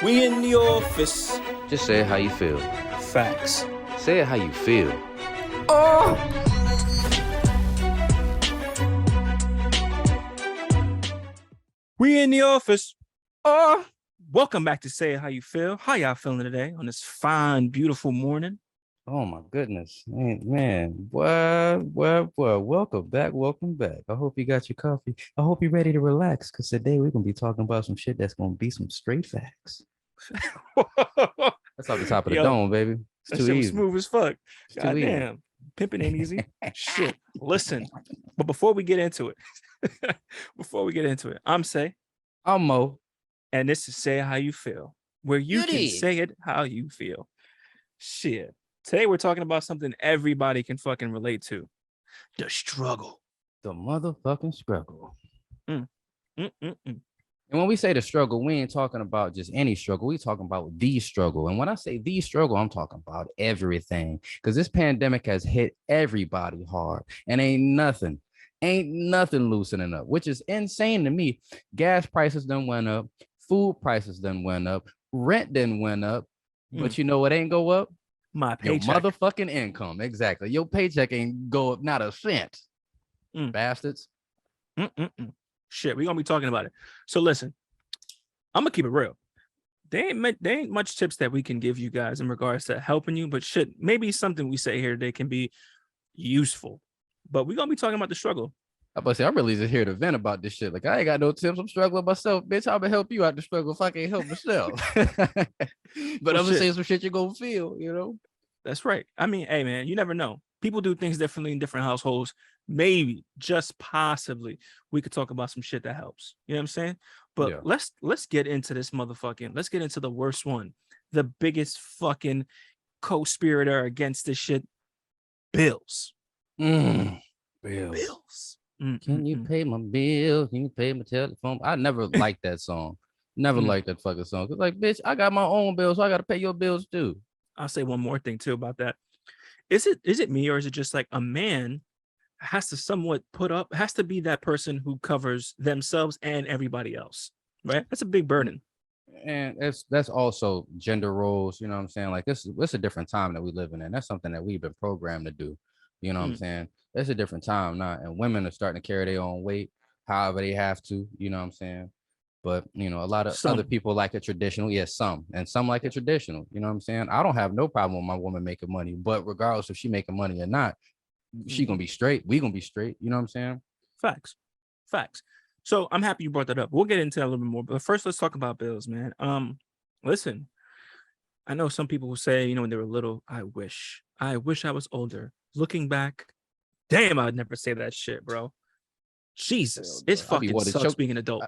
We in the office. Just say it how you feel. Facts. Say it how you feel. Oh! We in the office. Oh! Welcome back to Say It How You Feel. How y'all feeling today on this fine, beautiful morning? Oh my goodness, man. Welcome back. I hope you got your coffee. I hope you're ready to relax because today we're gonna be talking about some shit that's gonna be some straight facts. That's off the top of the Yo, dome, baby. It's that too shit was easy. smooth as fuck. It's too God easy. damn. Pimping ain't easy. Shit. Listen. But before we get into it, I'm Say, I'm Mo. and this is Say It How You Feel, where you can Goody. say it how you feel. Shit. Today we're talking about something everybody can fucking relate to. The struggle. The motherfucking struggle. Mm. Mm-mm-mm. And when we say the struggle, we ain't talking about just any struggle. We talking about the struggle. And when I say the struggle, I'm talking about everything. Because this pandemic has hit everybody hard. And ain't nothing loosening up, which is insane to me. Gas prices done went up. Food prices done went up. Rent done went up. But you know what ain't go up? My Your paycheck. motherfucking income. Exactly. Your paycheck ain't go up not a cent. Bastards. Shit, we're gonna be talking about it. So listen, I'm gonna keep it real. There ain't much tips that we can give you guys in regards to helping you, but shit, maybe something we say here today can be useful. But we're gonna be talking about the struggle. I'm about to say, I'm really just here to vent about this shit. Like, I ain't got no tips. I'm struggling myself, bitch. I'm gonna help you out the struggle if I can't help myself. But Well, I'm gonna shit. say some shit you're gonna feel, you know? That's right. I mean, hey man, you never know. People do things differently in different households. Maybe, just possibly, we could talk about some shit that helps. You know what I'm saying? But Yeah. let's get into this motherfucking. Let's get into the worst one, the biggest fucking co-spirator against this shit. Bills. Bills. Bills. Can you pay my bill? Can you pay my telephone? I never liked that song. Never liked that fucking song. Cause like, bitch, I got my own bills, so I gotta pay your bills too. I'll say one more thing too about that. Is it me, or is it just like a man has to somewhat has to be that person who covers themselves and everybody else, right? That's a big burden. And that's also gender roles, you know what I'm saying? Like this a different time that we living in. That's something that we've been programmed to do. You know what I'm saying? It's a different time now, and women are starting to carry their own weight, however they have to, you know what I'm saying? But you know, a lot of other people like it traditional. Yes, some like it traditional. You know what I'm saying? I don't have no problem with my woman making money, but regardless if she making money or not, she gonna be straight. We gonna be straight. You know what I'm saying? Facts. So I'm happy you brought that up. We'll get into that a little bit more, but first let's talk about bills, man. Listen, I know some people will say, when they were little, I wish I was older. Looking back, damn, I'd never say that shit, bro. Jesus, it's fucking sucks being an adult.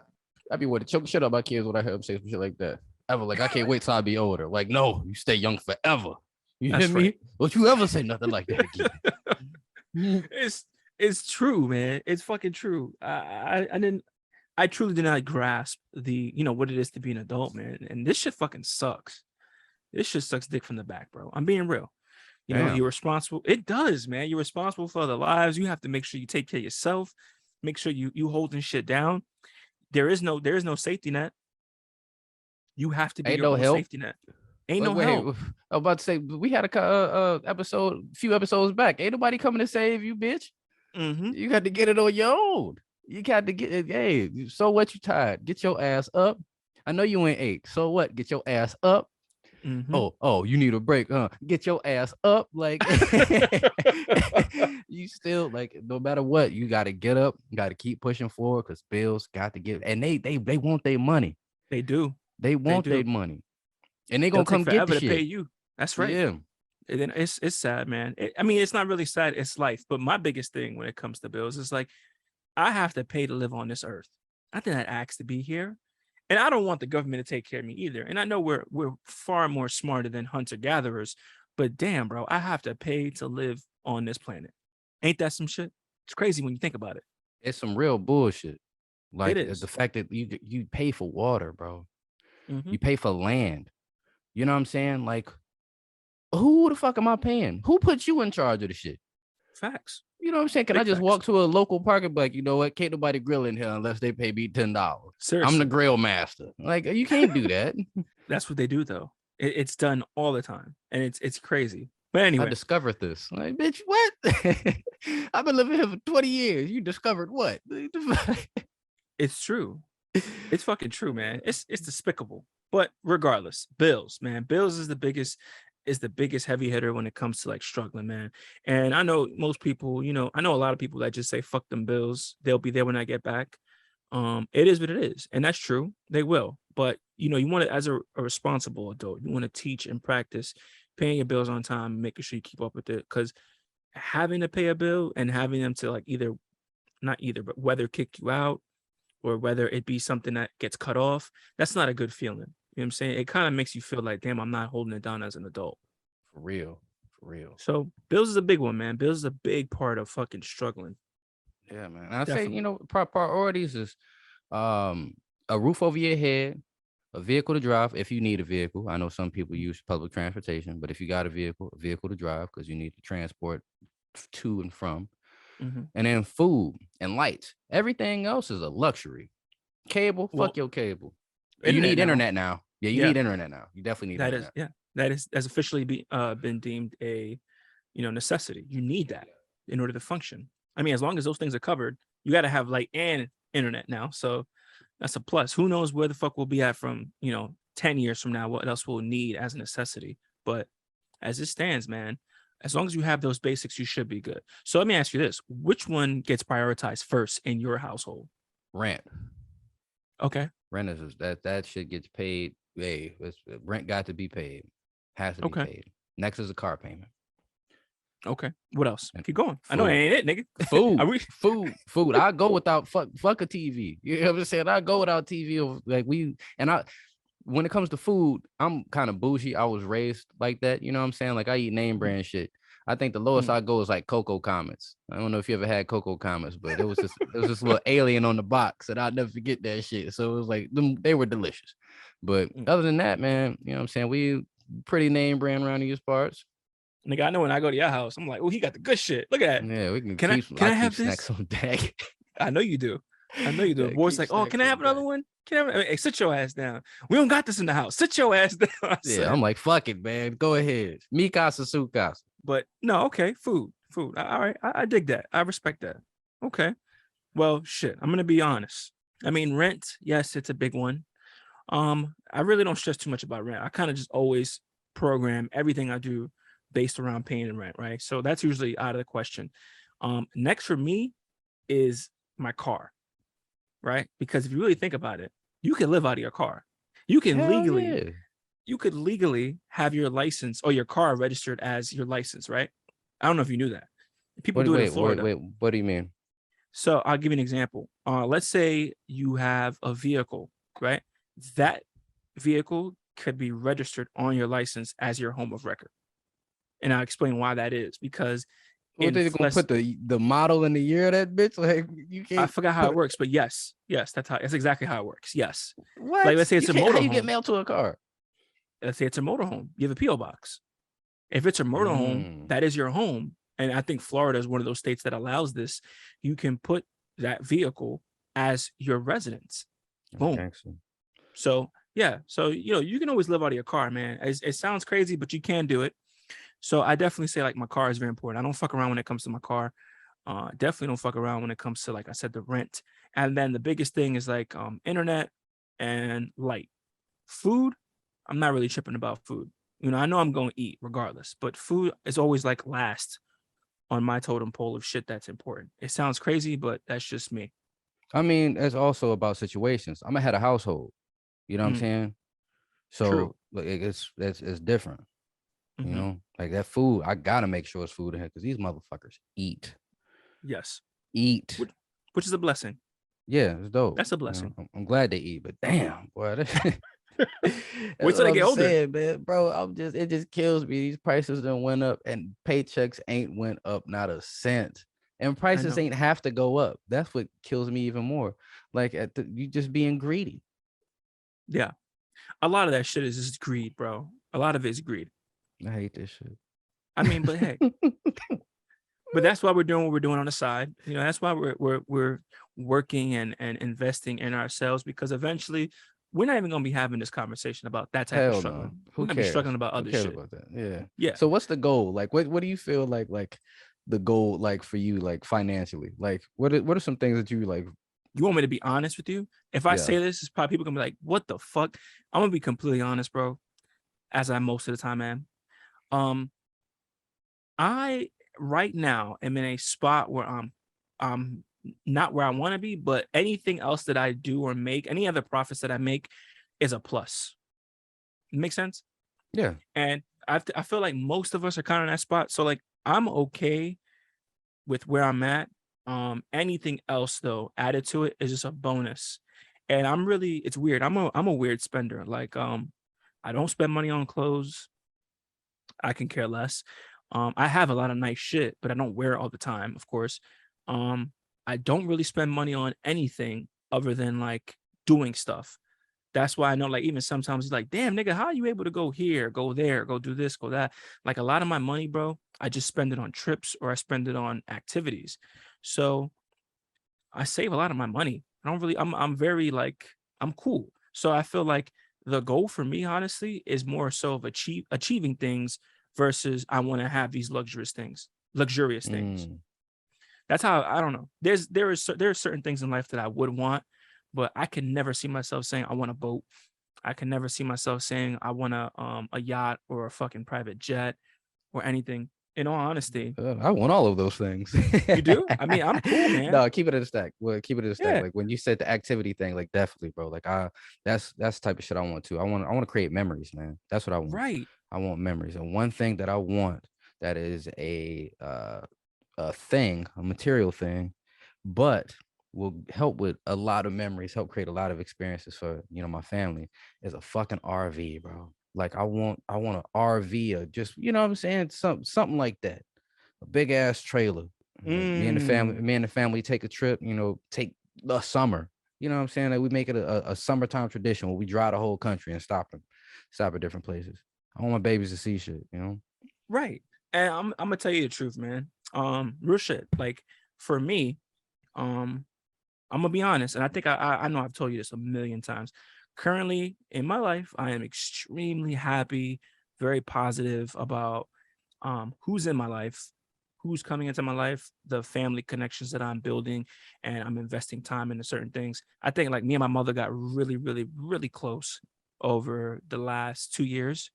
I'd be wanting to choke shit up my kids when I hear them say some shit like that. I was like, I can't wait till I be older. Like, no, you stay young forever. You hear me? Don't you ever say nothing like that again. It's true, man. It's fucking true. I truly did not grasp the, what it is to be an adult, man. And this shit fucking sucks. This shit sucks dick from the back, bro. I'm being real. You're responsible. It does, man. You're responsible for other lives. You have to make sure you take care of yourself. Make sure you holding shit down. There is no safety net. You have to be your own safety net. Ain't no help. I'm about to say we had a few episodes back. Ain't nobody coming to save you, bitch. You got to get it on your own. You got to get it. Hey, so what? You tired? Get your ass up. I know you ain't ache. So what? Get your ass up. Oh, you need a break, huh? Get your ass up. Like you still like no matter what, you gotta get up, you gotta keep pushing forward because bills got to get and they want their money. They do. They want their money. And they gonna come get the shit. Pay you. That's right. Yeah. And then it's sad, man. It's not really sad, it's life. But my biggest thing when it comes to bills is like I have to pay to live on this earth. I did not ask to be here. And I don't want the government to take care of me either. And I know we're far more smarter than hunter-gatherers, but damn, bro, I have to pay to live on this planet. Ain't that some shit? It's crazy when you think about it. It's some real bullshit. Like the fact that you pay for water, bro. You pay for land. You know what I'm saying? Like, who the fuck am I paying? Who put you in charge of the shit? Facts. You know what I'm saying? Can Big I just facts. walk to a local park and be like, you know what? Can't nobody grill in here unless they pay me $10. I'm Seriously. the grill master. Like, you can't do that. That's what they do though. It's done all the time, and it's crazy. But I anyway, discovered this. Like, bitch, what? I've been living here for 20 years. You discovered what? it's true. It's fucking true, man. It's despicable. But regardless, Bills, man. Bills is the biggest heavy hitter when it comes to like struggling, man. And I know most people, I know a lot of people that just say fuck them Bills. They'll be there when I get back. It is what it is, and that's true. They will. But you want to, as a responsible adult, you want to teach and practice paying your bills on time and making sure you keep up with it. Because having to pay a bill and having them to like not either, but whether kick you out or whether it be something that gets cut off, that's not a good feeling. You know what I'm saying? It kind of makes you feel like, damn, I'm not holding it down as an adult. For real. For real. So bills is a big one, man. Bills is a big part of fucking struggling. Yeah, man. And I say, Definitely. priorities is a roof over your head, a vehicle to drive if you need a vehicle. I know some people use public transportation, but if you got a vehicle to drive because you need to transport to and from, hmm and then food and lights. Everything else is a luxury. Cable, Well, fuck your cable. You internet need now. internet now. Yeah, you Yeah, need internet now. You definitely need that is internet. yeah, that's officially been deemed a necessity. You need that in order to function. I mean, as long as those things are covered, you got to have light and internet now. So that's a plus. Who knows where the fuck we'll be at from 10 years from now? What else we'll need as a necessity? But as it stands, man, as long as you have those basics, you should be good. So let me ask you this: which one gets prioritized first in your household? Rent. Okay. Rent is that shit gets paid. Hey, rent got to be paid. Has to be Okay. paid. Next is a car payment. Okay. What else? And Keep going. I know it food. ain't it, nigga. Food, Are we? food. I go without fuck a TV. You know what I'm saying? I go without TV. Like when it comes to food, I'm kind of bougie. I was raised like that. You know what I'm saying? Like I eat name brand shit. I think the lowest Mm. I go is like Cocoa Comets. I don't know if you ever had Cocoa Comets, but it was this little alien on the box, and I'll never forget that shit. So it was like they were delicious. But Mm. other than that, man, you know what I'm saying? We pretty name brand around these parts. Nigga, I know when I go to your house, I'm like, oh, he got the good shit. Look at that. Yeah, we can Can I keep. can I I keep have snacks this? on deck. I know you do. I know you do. Yeah, Boy's keep like, oh, can snacks I on have another deck. one? Can I have, hey, sit your ass down. We don't got this in the house. Sit your ass down. I Yeah, said. I'm like, fuck it, man. Go ahead. Mi casa, su casa. But no, okay, food. All right. I dig that. I respect that. Okay. Well, shit. I'm gonna be honest. I mean, rent, yes, it's a big one. I really don't stress too much about rent. I kind of just always program everything I do based around paying rent, right? So that's usually out of the question. Next for me is my car, right? Because if you really think about it, you can live out of your car. You can Hell legally, yeah. you could legally have your license or your car registered as your license, right? I don't know if you knew that. People do it in Florida. What do you mean? So I'll give you an example. Let's say you have a vehicle, right? That vehicle could be registered on your license as your home of record. And I'll explain why that is. Because What they gonna put the model in the year of that bitch? Like you I can't forgot how it put works, but yes, that's exactly how it works. Yes. Like what? let's say You it's a can't how you get motorhome. mail to a car? Let's say it's a motorhome. You have a PO box. If it's a motorhome, Mm, that is your home. And I think Florida is one of those states that allows this. You can put that vehicle as your residence. that's Boom. gangster. So yeah, so you can always live out of your car, man. It sounds crazy, but you can do it. So I definitely say like my car is very important. I don't fuck around when it comes to my car. Definitely don't fuck around when it comes to, like I said, the rent. And then the biggest thing is like internet and light. Food, I'm not really tripping about food. I know I'm going to eat regardless, but food is always like last on my totem pole of shit that's important. It sounds crazy, but that's just me. I mean, it's also about situations. I'm a head of household. You know what I'm Mm, saying? true. So like it's different. You hmm know, like that food. I gotta make sure it's food in here because these motherfuckers eat, Yes. eat. Which, which is a blessing. Yeah, it's dope. That's a You know, blessing. I'm glad they eat, but damn, boy, that's Wait what till they I'm get older. saying, man, bro. It just kills me. These prices done went up, and paychecks ain't went up not a cent, and I prices know. ain't have to go up. That's what kills me even more. Like you just being greedy. Yeah. A lot of that shit is just greed, bro. A lot of it is greed. I hate this shit. I mean, but hey, but that's why we're doing what we're doing on the side. You know, that's why we're working and investing in ourselves, because eventually we're not even gonna be having this conversation about that type of Hell no. struggling. We're Who gonna be cares? struggling about Who other cares shit. about that? Yeah. Yeah. So what's the goal? Like what do you feel like the goal like for you like financially? Like what are some things that you like? You want me to be honest with you? If I Yeah. say this, it's probably people gonna be like, "What the fuck?" I'm gonna be completely honest, bro, as I most of the time am. Um, I right now am in a spot where I'm not where I want to be, but anything else that I do or make, any other profits that I make, is a plus. Make sense? Yeah. And I feel like most of us are kind of in that spot. So like I'm okay with where I'm at. Anything else though added to it is just a bonus. And I'm really, it's weird. I'm a weird spender. Like I don't spend money on clothes. I can care less. I have a lot of nice shit, but I don't wear it all the time, of course. Um, I don't really spend money on anything other than like doing stuff. That's why I know, like, even sometimes it's like, damn, nigga, how are you able to go here, go there, go do this, go that? Like, a lot of my money, bro, I just spend it on trips or I spend it on activities. So I save a lot of my money. I don't really, I'm very like, I'm cool. So I feel like the goal for me, honestly, is more so of achieving things versus I want to have these luxurious things. Mm. That's how, I don't know. There are certain things in life that I would want, but I can never see myself saying I want a boat. I can never see myself saying I want a yacht or a fucking private jet or anything. In all honesty, I want all of those things. you do. I mean, I'm cool, man. No, keep it in a stack. Well, keep it in a stack. Yeah, Like when you said the activity thing, like definitely, bro. Like that's the type of shit I want to. I want to create memories, man. That's what I want. right. I want memories. And one thing that I want that is a thing, a material thing, but will help with a lot of memories, help create a lot of experiences for my family is a fucking RV, bro. Like I want an RV or just what I'm saying, something like that, a big ass trailer. Like Mm, me and the family take a trip, take the summer. You know what I'm saying? Like we make it a summertime tradition where we drive the whole country and stop at different places. I want my babies to see shit. right. And I'm gonna tell you the truth, man. Real shit. Like for me, um, I'm gonna be honest, and I think I know I've told you this a million times. Currently in my life, I am extremely happy, very positive about who's in my life, who's coming into my life, the family connections that I'm building, and I'm investing time into certain things. I think like me and my mother got really, really, really close over the last 2 years,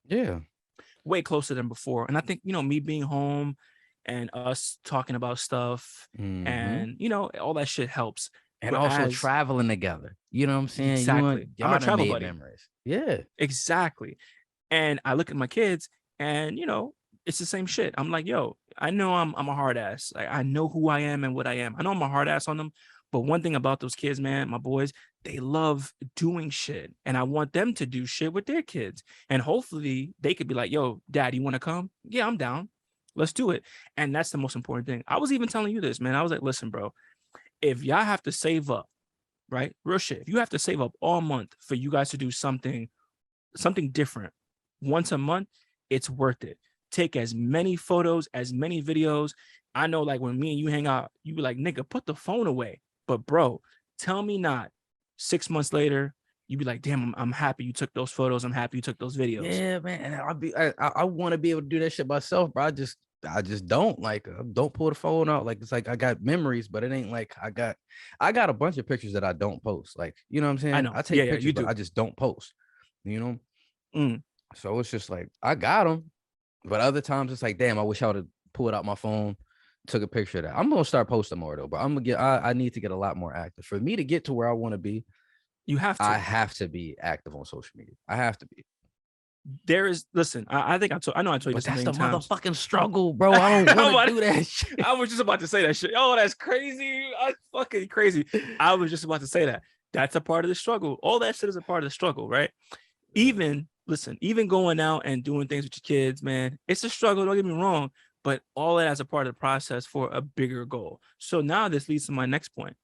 Yeah. way closer than before. And I think, me being home and us talking about stuff Hmm. and, all that shit helps. And But also as traveling together. You know what I'm saying? exactly, I'm a Y'all done travel made buddy. memories. Yeah. Exactly. And I look at my kids and, it's the same shit. I'm like, yo, I know I'm a hard ass. I know who I am and what I am. I know I'm a hard ass on them. But one thing about those kids, man, my boys, they love doing shit. And I want them to do shit with their kids. And hopefully they could be like, yo, dad, you want to come? Yeah, I'm down. Let's do it. And that's the most important thing. I was even telling you this, man. I was like, listen, bro, if y'all have to save up, right? Real shit. If you have to save up all month for you guys to do something different once a month, it's worth it. Take as many photos, as many videos. I know, like when me and you hang out, you be like, nigga, put the phone away. But bro, tell me not 6 months later, you be like, damn, I'm happy you took those photos. I'm happy you took those videos. Yeah, man. And I want to be able to do that shit myself, bro. I just don't like don't pull the phone out. Like it's like I got memories, but it ain't like I got a bunch of pictures that I don't post. Like, you know what I'm I saying? know. I Yeah, take yeah, pictures, you but do. I just don't post, you know? Mm, So it's just like I got them, but other times it's like, damn, I wish I would have pulled out my phone, took a picture of that. I'm gonna start posting more though, but I need to get a lot more active. For me to get to where I want to be, you have I to. have to be active on social media. I have to be. There is, listen, I think I know I told you But this a that's million the times. motherfucking struggle, bro. I don't want I'm to about- do that shit. I was just about to say that shit. Oh, that's crazy. That's fucking crazy. I was just about to say that. That's a part of the struggle. All that shit is a part of the struggle, right? Even listen, even going out and doing things with your kids, man, it's a struggle. Don't get me wrong, but all that as a part of the process for a bigger goal. So now this leads to my next point: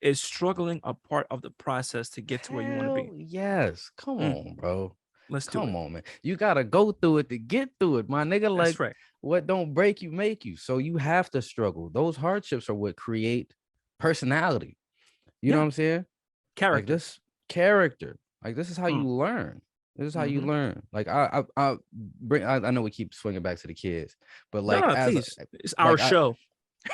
is struggling a part of the process to get to where you want to Hell be? yes. Come Mm, on, bro. Let's do Come it. on, man. You gotta go through it to get through it, my nigga. That's Like, right. what don't break you make you. So you have to struggle. Those hardships are what create personality. You know Yeah. what I'm saying? Like Character. this character. Like this is how you Mm. learn. This is how you Mm-hmm. learn. Like I bring. I know we keep swinging back to the kids, but No, like no, as please. It's our like show.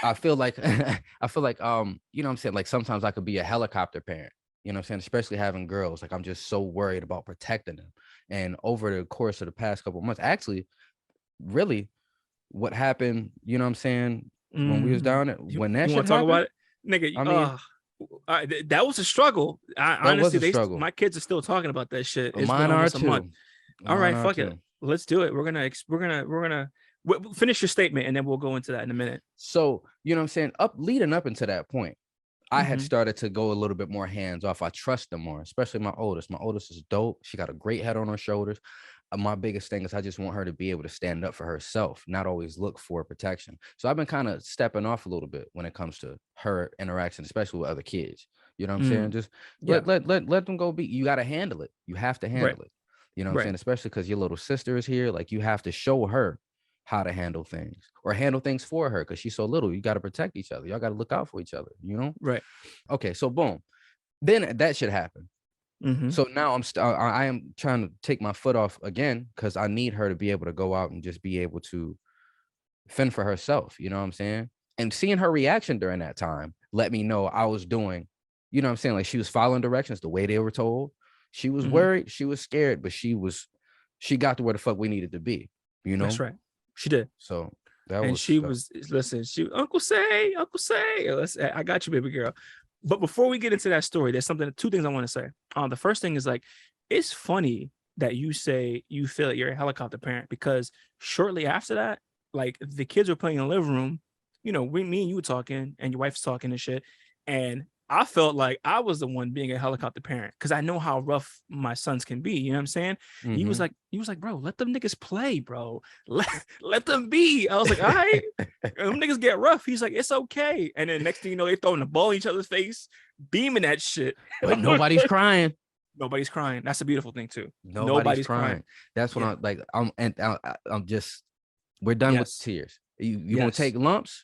I feel like I feel like you know what I'm saying, like sometimes I could be a helicopter parent, you know what I'm saying, especially having girls. Like I'm just so worried about protecting them. And over the course of the past couple of months, actually, really what happened, you know what I'm saying, when we was Mhm. down there, when that You shit want to talk about happened, it, nigga? I mean, That was a struggle. that was Honestly, a struggle. my kids are still talking about that shit. It's been Mine are almost a month. too. All Mine right, are fuck it. too. Let's do it. We're gonna finish your statement, and then we'll go into that in a minute. So, you know what I'm saying, leading up into that point, I had Mhm. started to go a little bit more hands off. I trust them more, especially my oldest. My oldest is dope. She got a great head on her shoulders. My biggest thing is I just want her to be able to stand up for herself, not always look for protection. So I've been kind of stepping off a little bit when it comes to her interaction, especially with other kids. You know what I'm saying? Mm. Just Yeah. let them go be. You got to handle it. You have to Right. handle it. You know what I'm Right. saying? Especially because your little sister is here. Like you have to show her how to handle things or handle things for her because she's so little. You got to protect each other. Y'all got to look out for each other. You know? Right. Okay, so boom. Then that should happen. Mm-hmm. So now I am trying to take my foot off again because I need her to be able to go out and just be able to fend for herself. You know what I'm saying? And seeing her reaction during that time let me know I was doing, you know what I'm saying? Like she was following directions the way they were told. She was Mm-hmm. worried, she was scared, but she got to where the fuck we needed to be, you That's know? right. She did. So that And was she was listen, Uncle Say, Uncle Say. I got you, baby girl. But before we get into that story, there's two things I want to say. The first thing is like, it's funny that you say you feel that you're a helicopter parent because shortly after that, like the kids were playing in the living room, me and you were talking and your wife's talking and shit. And I felt like I was the one being a helicopter parent because I know how rough my sons can be. You know what I'm saying? He was mhm. like, bro, let them niggas play, bro. Let them be. I was like, all right. Them niggas get rough. He's like, it's okay. And then next thing you know, they throwing the ball in each other's face, beaming that shit. But nobody's crying. Nobody's crying. That's a beautiful thing too. Nobody's Nobody's crying. crying. That's what Yeah. I'm like. I'm just we're done with Yes. tears. You want Yes. to take lumps?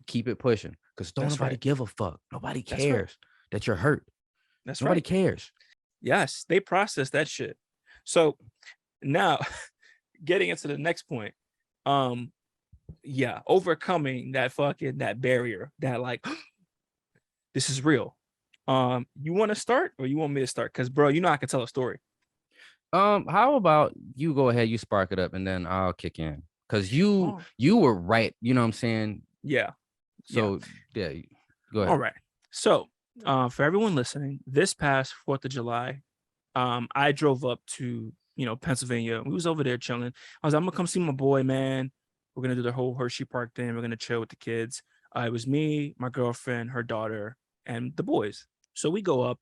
Keep it pushing. Because don't That's nobody right. give a fuck. Nobody That's right. cares that you're hurt. That's Nobody right. cares. Yes. They process that shit. So now getting into the next point. Yeah, overcoming that barrier that like this is real. You want to start or you want me to start? Because bro, I can tell a story. How about you go ahead, you spark it up, and then I'll kick in. Because Oh, you were right. You know what I'm saying? yeah. Yeah. So yeah, go All ahead. right. So, for everyone listening, this past 4th of July, I drove up to, Pennsylvania. We was over there chilling. I was like, I'm gonna come see my boy, man. We're gonna do the whole Hershey Park thing. We're gonna chill with the kids. It was me, my girlfriend, her daughter, and the boys. So we go up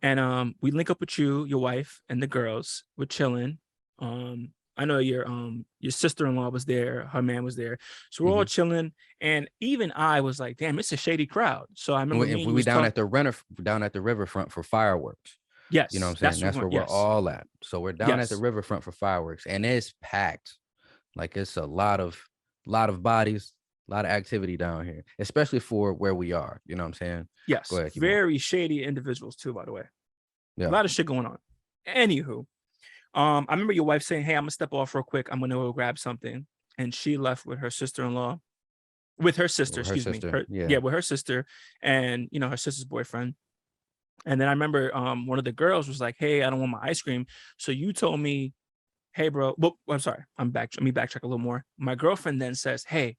and we link up with you, your wife, and the girls. We're chilling. I know your sister-in-law was there, her man was there. So we're all Mhm. chilling. And even I was like, damn, it's a shady crowd. So I remember me If and you we was down talking. at down at the riverfront for fireworks. You know what Yes, I'm saying? that's That's what. where we're Yes, all at. So we're down at the yes, riverfront for fireworks, and it's packed. Like it's a lot of bodies, a lot of activity down here, especially for where we are. You know what I'm saying? Go yes. ahead, keep going. Very shady individuals too, by the way. A Yeah. lot of shit going on. Anywho, I remember your wife saying, "Hey, I'm gonna step off real quick. I'm gonna go grab something," and she left with her sister-in-law, with her sister, With her excuse me, sister. yeah, Yeah. with her sister, and her sister's boyfriend. And then I remember one of the girls was like, "Hey, I don't want my ice cream." So you told me, "Hey, bro." Well, I'm sorry. Let me backtrack a little more. My girlfriend then says, "Hey,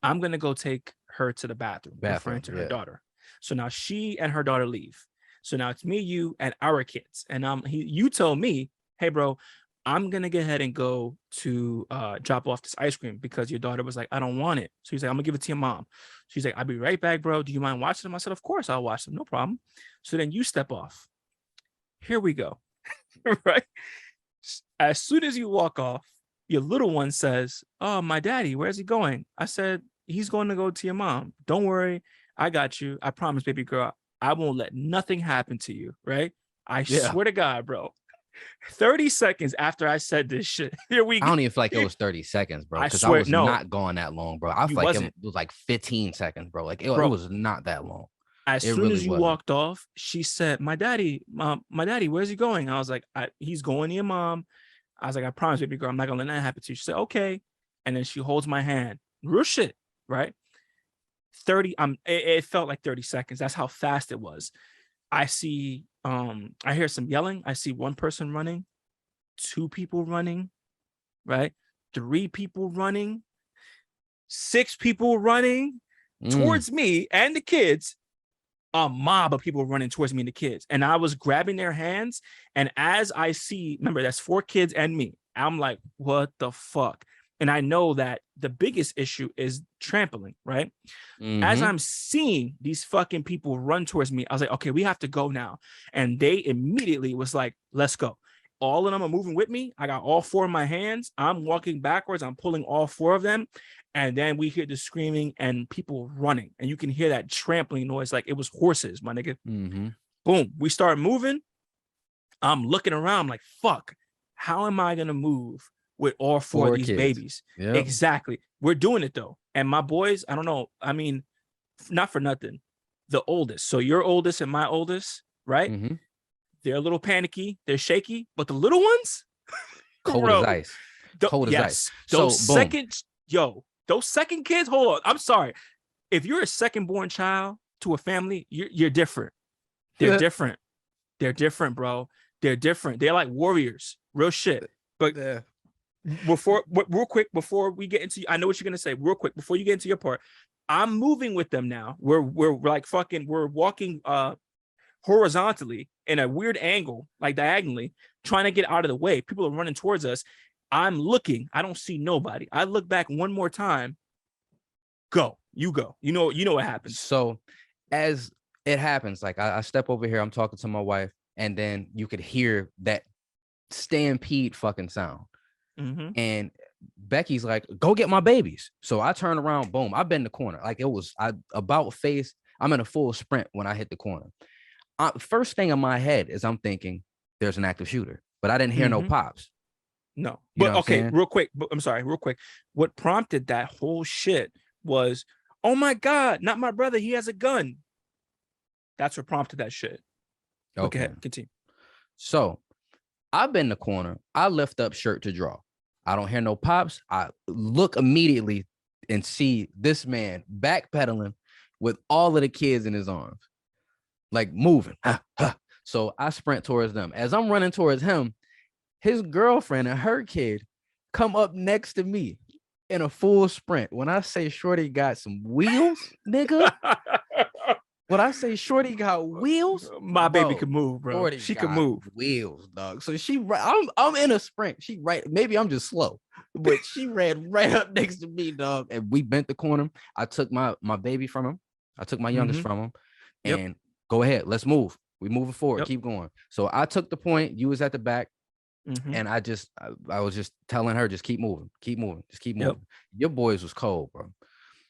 I'm gonna go take her to the bathroom," referring Bathroom. to her Yeah. daughter. So now she and her daughter leave. So now it's me, you, and our kids. And you told me, "Hey, bro, I'm gonna go ahead and go to drop off this ice cream because your daughter was like, I don't want it." So he's like, "I'm gonna give it to your mom." She's like, "I'll be right back, bro. Do you mind watching them?" I said, "Of course, I'll watch them, no problem." So then you step off. Here we go. Right? As soon as you walk off, your little one says, "Oh, my daddy, where's he going?" I said, "He's going to go to your mom. Don't worry. I got you. I promise, baby girl. I won't let nothing happen to you." Right? I Yeah. swear to God, bro. 30 seconds after I said this shit, here we I go. don't even feel like it was 30 seconds, bro. I Because I swear, was no, not going that long, bro. I you feel like it wasn't, was like 15 seconds, bro. Like it bro. was not that long. As It soon really as you wasn't. walked off, she said, my daddy, where's he going? I was like, he's going to your mom. I was like, I promise, baby girl, I'm not gonna let that happen to you. She said, okay. And then she holds my hand. Real shit, right? 30, it felt like 30 seconds. That's how fast it was. I hear some yelling. I see one person running, two people running, right? Three people running, six people running towards me and the kids. A mob of people running towards me and the kids. And I was grabbing their hands. And as I see, remember, that's 4 kids and me. I'm like, what the fuck? And I know that the biggest issue is trampling, right? As I'm seeing these fucking people run towards me, I was like, okay, we have to go now. And they immediately was like, let's go. All of them are moving with me. I got all 4 in my hands. I'm walking backwards. I'm pulling all 4 of them. And then we hear the screaming and people running. And you can hear that trampling noise like it was horses, my nigga. Boom. We start moving. I'm looking around. I'm like, fuck, how am I going to move with all 4 of these kids. babies? Yep. Exactly. We're doing it, though. And my boys, I don't know. I mean, not for nothing. The oldest. So your oldest and my oldest, right? They're a little panicky. They're shaky. But the little ones? Cold as ice. Cold as ice. Those those second kids, hold on. I'm sorry. If you're a second born child to a family, you're different. They're different. They're different, bro. They're different. They're like warriors. Real shit. But real quick, before we get into, I know what you're gonna say. Real quick, before you get into your part, I'm moving with them now. We're like fucking, we're walking horizontally in a weird angle, like diagonally, trying to get out of the way. People are running towards us. I'm looking. I don't see nobody. I look back one more time. Go. You go. You know what happens. So as it happens, like I step over here, I'm talking to my wife, and then you could hear that stampede fucking sound. And Becky's like, go get my babies. So I turn around, boom, I've been in the corner. Like about face. I'm in a full sprint when I hit the corner. First thing in my head is I'm thinking there's an active shooter, but I didn't hear no pops. No, but okay, real quick. I'm sorry, real quick. What prompted that whole shit was, oh my God, not my brother. He has a gun. That's what prompted that shit. Okay, continue. So I've been in the corner. I lift up shirt to draw. I don't hear no pops. I look immediately and see this man backpedaling with all of the kids in his arms, like moving. So I sprint towards them. As I'm running towards him, his girlfriend and her kid come up next to me in a full sprint. When I say Shorty got some wheels, nigga. When I say Shorty got wheels, my baby could move, bro. Shorty she could move. Wheels, dog. So I'm in a sprint. Maybe I'm just slow, but she ran right up next to me, dog. And we bent the corner. I took my baby from him. I took my youngest from him. And go ahead, let's move. We moving forward. Keep going. So I took the point. You was at the back. And I was just telling her, just keep moving, just keep moving. Your boys was cold, bro.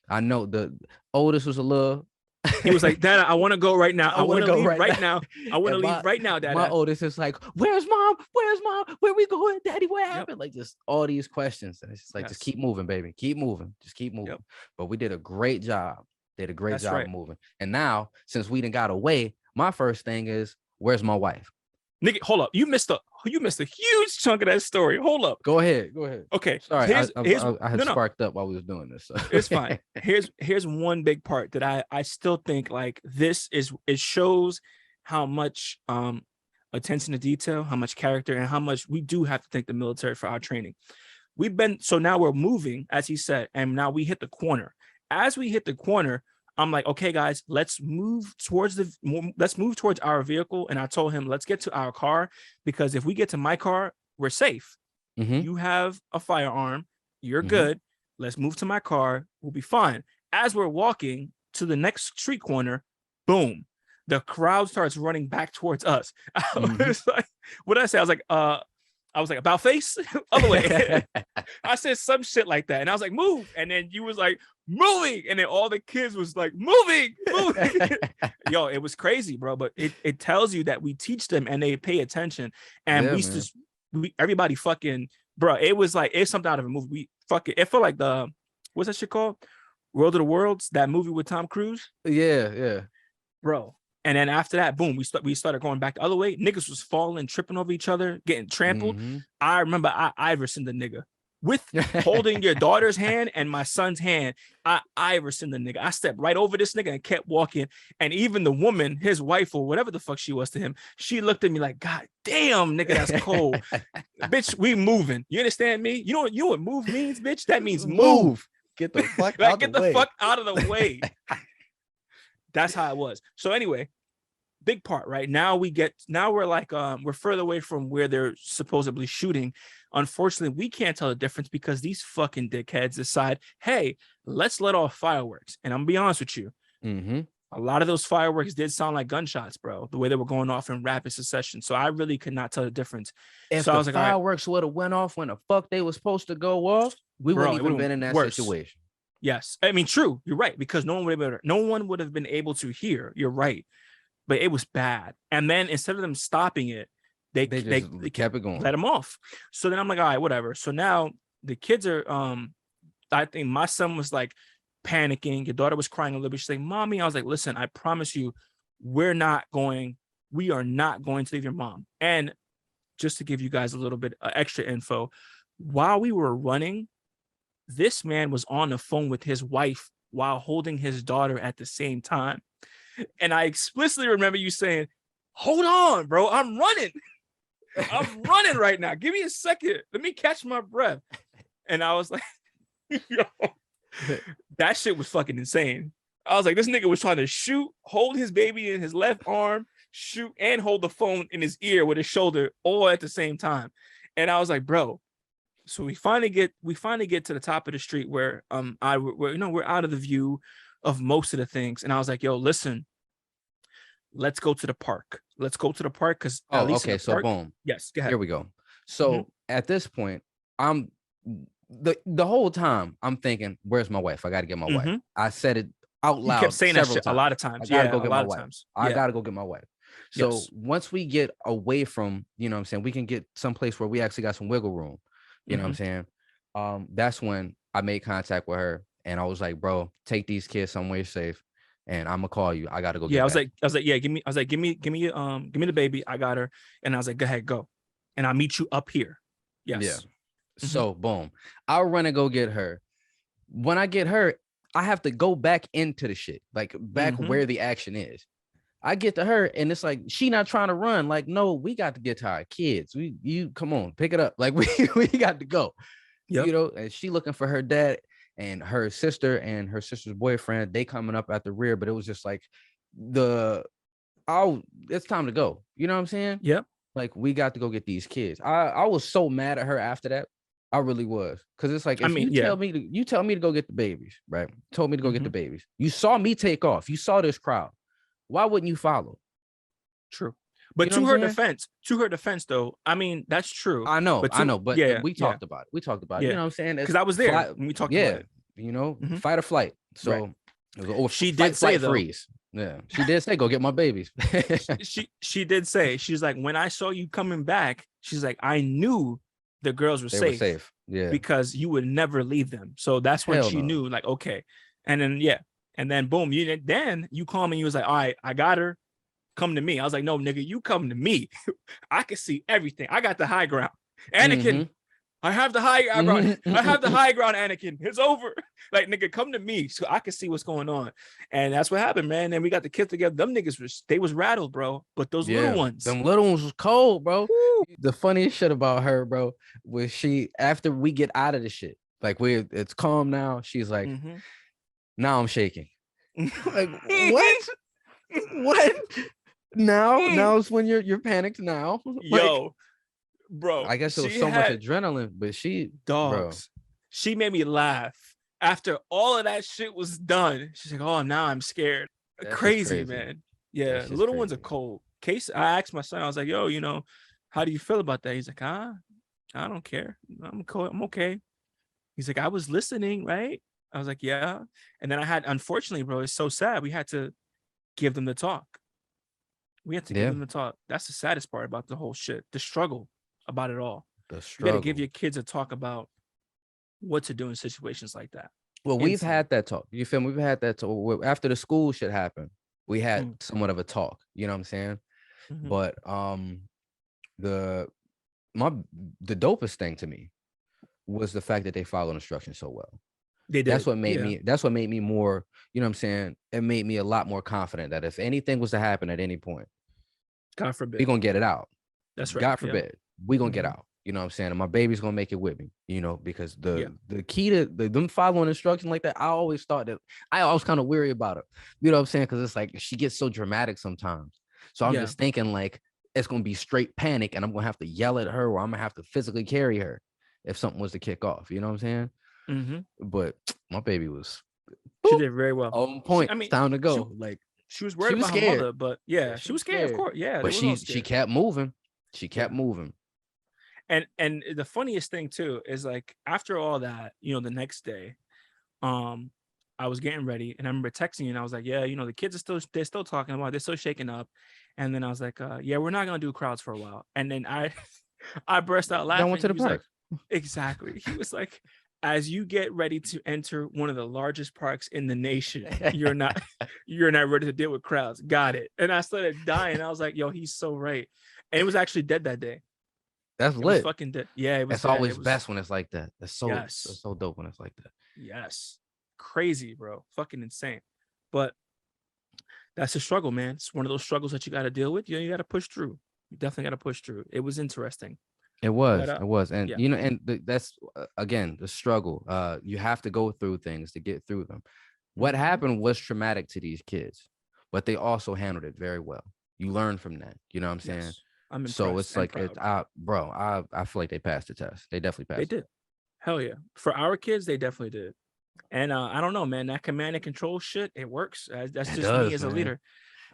I know the oldest was a little. He was like, Dad, I want to go right now. I want to leave right now. I want to leave right now, Dad. My oldest is like, where's mom? Where we going, Daddy? What happened? Like just all these questions. And it's just like, just keep moving, baby. Keep moving. Just keep moving. But we did a great job. Of moving. And now, since we done got away, my first thing is, where's my wife? Nigga, hold up. You missed a huge chunk of that story. Hold up. Go ahead. Okay. Sorry, I had sparked up while we was doing this. So. It's fine. Here's one big part that I still think like it shows how much attention to detail, how much character, and how much we do have to thank the military for our training. So now we're moving, as he said, and now we hit the corner. As we hit the corner, I'm like, okay, guys, let's move towards our vehicle. And I told him, let's get to our car, because if we get to my car, we're safe. You have a firearm. You're good. Let's move to my car. We'll be fine. As we're walking to the next street corner, boom, the crowd starts running back towards us. I was like, what did I say? I was like, about face? Other way. I said some shit like that. And I was like, move. And then you was like, moving, and then all the kids was like, moving. Yo, it was crazy, bro. But it tells you that we teach them and they pay attention, and Yeah, we man. just everybody fucking, bro. It was like it's something out of a movie. We fucking it felt like the what's that shit called? World of the Worlds, that movie with Tom Cruise, Yeah. bro. And then after that, boom, we started going back the other way. Niggas was falling, tripping over each other, getting trampled. Mhm. I remember I Iverson the nigga with holding your daughter's hand and my son's hand. I Iverson the nigga. I stepped right over this nigga and kept walking. And even the woman, his wife or whatever the fuck she was to him, she looked at me like, God damn, nigga, that's cold. Bitch, we moving. You understand me? You know what move means, bitch? That means move. Get the fuck Like, out get the the way. fuck out of the way. That's how it was. So anyway, big part, right? Now we're like we're further away from where they're supposedly shooting. Unfortunately, we can't tell the difference because these fucking dickheads decide, hey, let's let off fireworks. And I'm gonna be honest with you, Mm-hmm. a lot of those fireworks did sound like gunshots, bro, the way they were going off in rapid succession. So I really could not tell the difference. If So I the was like, all right, fireworks would have went off when the fuck they was supposed to go off, we Bro, wouldn't it even would've been in that worse. situation. yes. I mean, true, you're right, because no one would have been able to hear. You're right. But it was bad. And then instead of them stopping it, they kept it going. let them off. So then I'm like, all right, whatever. So now the kids are I think my son was like panicking. Your daughter was crying a little bit. She's like, Mommy. I was like, listen, I promise you, we are not going to leave your mom. And just to give you guys a little bit extra info, while we were running, this man was on the phone with his wife while holding his daughter at the same time. And I explicitly remember you saying, hold on, bro, I'm running. I'm running right now. Give me a second. Let me catch my breath. And I was like, yo, that shit was fucking insane. I was like, this nigga was trying to shoot, hold his baby in his left arm, shoot, and hold the phone in his ear with his shoulder all at the same time. And I was like, bro. So we finally get to the top of the street where we're out of the view of most of the things. And I was like, yo, listen, let's go to the park. Let's go to the park because okay. So boom. Yes, go ahead. Here we go. So at this point, I'm the whole time I'm thinking, where's my wife? I got to get my wife. I said it out loud. You kept saying that shit times. a lot of times. I gotta go get my wife. I Yeah. gotta go get my wife. So Yes. once we get away from, you know what I'm saying, we can get someplace where we actually got some wiggle room. You know what I'm saying? That's when I made contact with her and I was like, bro, take these kids somewhere safe and I'm gonna call you. I gotta go. Yeah, I was like, yeah, give me the baby. I got her. And I was like, go ahead, go. And I'll meet you up here. Yes. Yeah. So boom. I'll run and go get her. When I get her, I have to go back into the shit, like back where the action is. I get to her and it's like she not trying to run. Like, no, we got to get to our kids. You come on, pick it up. Like we got to go. Yep. You know, and she looking for her dad and her sister and her sister's boyfriend. They coming up at the rear, but it was just like it's time to go. You know what I'm saying? Yep. Like we got to go get these kids. I was so mad at her after that. I really was. Cause it's like, if you tell me to go get the babies, right? Told me to go get the babies. You saw me take off. You saw this crowd. Why wouldn't you follow? True. But to her defense, though, I mean, that's true. I know, but we talked about it. We talked about it. You know what I'm saying? Because I was there when we talked about it. You know, fight or flight. So it was she did say though, freeze. Yeah, she did say, go get my babies. she did say, she's like, when I saw you coming back, she's like, I knew the girls were safe. Yeah. Because you would never leave them. So that's when she knew, like, okay. And then boom, then you call me and you was like, all right, I got her. Come to me. I was like, no, nigga, you come to me. I can see everything. I got the high ground. Anakin, I have the high ground. I have the high ground, Anakin. It's over. Like, nigga, come to me so I can see what's going on. And that's what happened, man. And we got the kids together. Them niggas they was rattled, bro. But those little ones. Them little ones was cold, bro. Woo. The funniest shit about her, bro, was after we get out of the shit, like it's calm now. She's like, now I'm shaking. Like, what? What? Now it's when you're panicked now. Yo, bro. I guess it was so much adrenaline, but bro. She made me laugh. After all of that shit was done, she's like, oh, now I'm scared. Crazy, man. Yeah, little ones are cold. I asked my son, I was like, yo, you know, how do you feel about that? He's like, I don't care. I'm cool. I'm okay. He's like, I was listening, right? I was like, yeah. And then unfortunately, bro, it's so sad. We had to give them the talk. We had to give Yeah, them the talk. That's the saddest part about the whole shit. The struggle about it all. the You got to give struggle. your kids a talk about what to do in situations like that. Well, we've Insane. had that talk. You feel me? We've had that talk after the school shit happened. We had Mm, somewhat of a talk. You know what I'm saying? mhm. But the my the dopest thing to me was the fact that they followed instructions so well. They That's did. what made Yeah. me. That's what made me more. You know what I'm saying? It made me a lot more confident that if anything was to happen at any point, God we forbid. gonna get it out. That's right. God Yeah. forbid, we gonna get Mhm. out. You know what I'm saying? And my baby's gonna make it with me. You know, because Yeah. the key to them following instructions like that, I always thought that I was kind of weary about it. You know what I'm saying? Because it's like she gets so dramatic sometimes. So I'm Yeah. just thinking like it's gonna be straight panic, and I'm gonna have to yell at her, or I'm gonna have to physically carry her if something was to kick off. You know what I'm saying? Hmm. But my baby was She boop, did very well. on point. I It's mean, time to she go. Like she was she worried was about her scared. mother, but Yeah, yeah, she she was was scared, of scared. course. Yeah, they But was all she scared. kept moving. She kept Yeah. moving. And the funniest thing too is like after all that, the next day, um, I was getting ready and I remember texting you and I was like, yeah, the kids they're still talking about it, they're still shaking up. And then I was like, yeah, we're not gonna do crowds for a while. And then I I burst out Y'all went laughing. to He the was like, park. exactly. He was like, as you get ready to enter one of the largest parks in the nation, you're not ready to deal with crowds. Got it. And I started dying. I was like, yo, he's so right. And it was actually dead that day. That's It was lit. fucking dead. Yeah, it was It's dead. always It was best when it's like that. That's yes. so dope when it's like that. Yes. Crazy, bro. Fucking insane. But that's a struggle, man. It's one of those struggles that you got to deal with. You got to push through. You definitely got to push through. It was interesting. But It was, and yeah. that's again the struggle. You have to go through things to get through them. What Mhm. happened was traumatic to these kids, but they also handled it very well. You learn from that. You know what I'm saying? Yes. I'm So impressed it's and like it's proud. bro. I feel like they passed the test. They definitely They passed the did. test. Hell yeah. For our kids, they definitely did. And I don't know, man. That command and control shit, it works. That's It just me does, as a man. leader.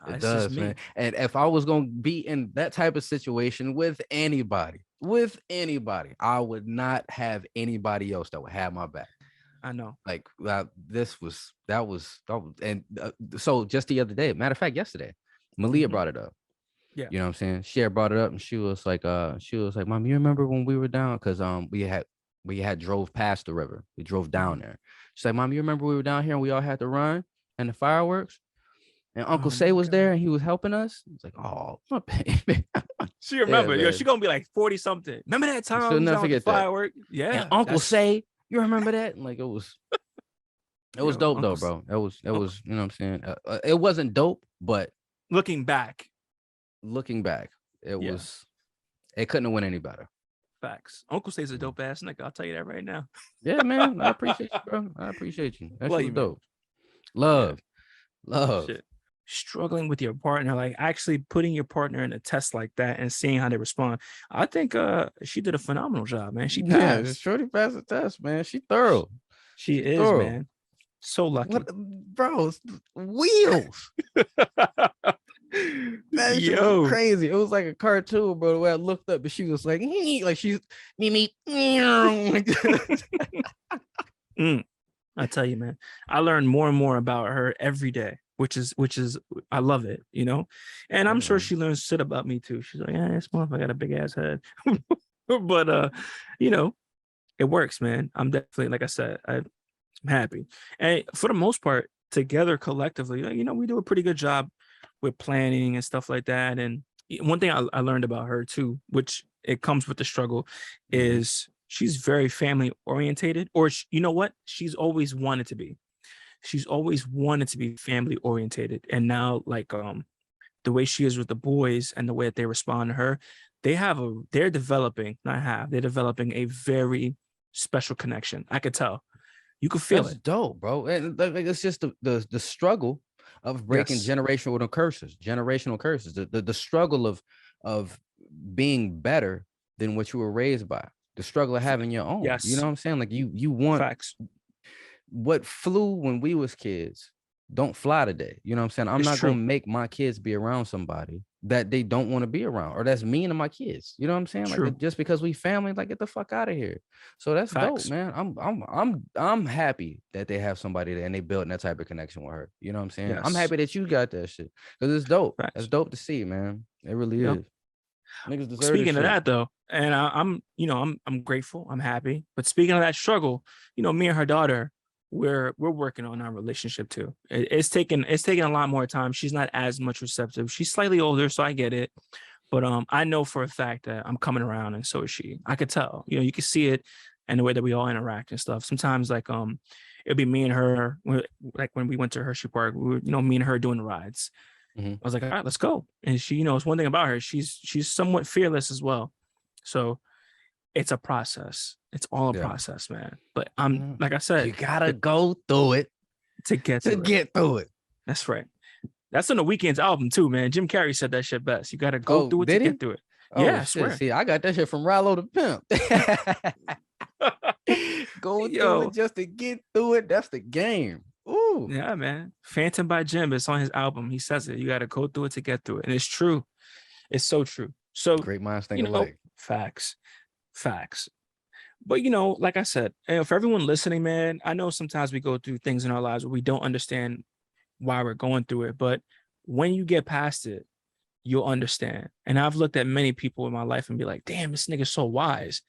It It's just does, man. me. And if I was gonna be in that type of situation with anybody, I would not have anybody else that would have my back. I know. Like and so just the other day, matter of fact, yesterday, Malia Mhm. brought it up. Yeah. You know what I'm saying? She had brought it up and she was like, Mom, you remember when we were down? Because we had drove past the river. We drove down Mhm. there. She's like, Mom, you remember we were down here and we all had to run and the fireworks? And Uncle Oh Say my was there God. and he was helping us. It's like, oh, my baby. She Yeah, remember, yo, she man. gonna be like 40 something. Remember that time She'll we was never out with the forget that. firework? And Yeah, Uncle that's Say, you remember that? And like it was yo, dope though, bro. It Uncle was, you know what I'm saying? It wasn't dope, but looking back. looking back, Yeah, it couldn't have went any better. facts. Uncle stays a Mhm. dope ass nigga. I'll tell you that right now. Yeah, man. I appreciate you, bro. I appreciate you. That shit Love was you, man. dope. Yeah, Love, love. shit. Struggling with your partner, like actually putting your partner in a test like that and seeing how they respond. I think she did a phenomenal job, man. She Yeah, just passed. shorty passed the test, man. She Sh- thorough. She She is, thorough. man. So What, lucky. bro? Wheels. That shit was Yo, crazy. It was like a cartoon, bro. The way I looked up, and she was like, like she's me. mm, I tell you, man, I learn more and more about her every day, which is I love it, and Yeah, I'm sure man. she learns shit about me too. She's like, yeah, this motherfucker got a big ass head, but you know, it works, man. I'm definitely, like I said, I'm happy, and for the most part, together collectively, we do a pretty good job with planning and stuff like that. And one thing I learned about her too, which it comes with the struggle, Mhm. is she's very family orientated, or you know what? She's always wanted to be. She's always wanted to be family orientated, and now like the way she is with the boys and the way that they respond to her, they're developing, not have, they're developing a very special connection. I could tell. You could feel That's it. dope, bro. And like, it's just the struggle of breaking Yes. generational curses. The struggle of being better than what you were raised by. The struggle of F- having your own. You know yes. what I'm saying? Like you want Facts. what flew when we was kids don't fly today. You know what I'm saying? I'm It's not gonna true. make my kids be around somebody that they don't want to be around, or that's mean to my kids. You know what I'm saying? Like, True. just because we family, like, get the fuck out of here. So that's dope, Facts. man. I'm happy that they have somebody there and they built that type of connection with her. You know what I'm saying? I'm Yes. happy that you got that shit, because it's dope. That's Facts. dope to see, man. It really Yep. is. Niggas deserve this Speaking of shit. that though, and I'm grateful, I'm happy. But speaking of that struggle, me and her daughter, we're working on our relationship too. It's taking a lot more time. She's not as much receptive. She's slightly older, so I get it. But I know for a fact that I'm coming around, and so is she. I could tell. You can see it in the way that we all interact and stuff. Sometimes like it'll be me and her. Like when we went to Hershey Park, we were, me and her doing the rides. Mhm. I was like, all right, let's go. And she, it's one thing about her. She's somewhat fearless as well. So it's a process. It's all a Yeah. process, man. But I'm Mhm. like I said, You gotta go through it to get to through it. get through it. That's right. That's on the Weeknd's album too, man. Jim Carrey said that shit best. You got to go Oh, through it to did he? get through it. Oh, Yeah, I shit. swear. See, I got that shit from Rallo the Pimp. Go through Yo. it just to get through it. That's the game. Ooh. Yeah, man. Phantom by Jim. It's on his album. He says it. You got to go through it to get through it. And it's true. It's so true. So, Great minds think alike. facts. But, like I said, for everyone listening, man, I know sometimes we go through things in our lives where we don't understand why we're going through it. But when you get past it, you'll understand. And I've looked at many people in my life and be like, damn, this nigga's so wise.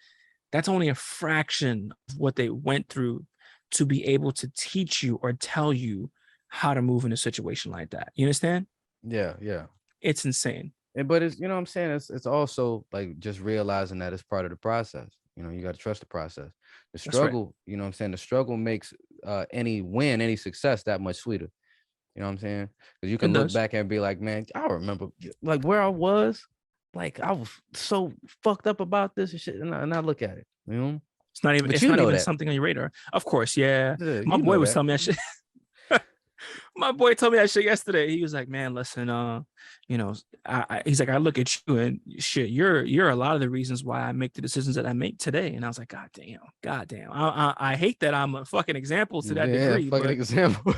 That's only a fraction of what they went through to be able to teach you or tell you how to move in a situation like that. You understand? Yeah, yeah. It's insane. But it's, you know what I'm saying? It's also like just realizing that it's part of the process. You got to trust the process. The That's right. struggle, you know what I'm saying? The struggle makes any win, any success that much sweeter. You know what I'm saying? Because you can It look does. back and be like, man, I remember like where I was. Like, I was so fucked up about this and shit. And I look at it, you know? It's not even, But it's you not know even that. something on your radar. Of course, yeah. Yeah, My you boy know was that. telling me that shit. My boy told me that shit yesterday. He was like, man, listen, he's like, I look at you and shit, you're a lot of the reasons why I make the decisions that I make today. And I was like, God damn. I hate that I'm a fucking example to that Yeah, degree. fucking example.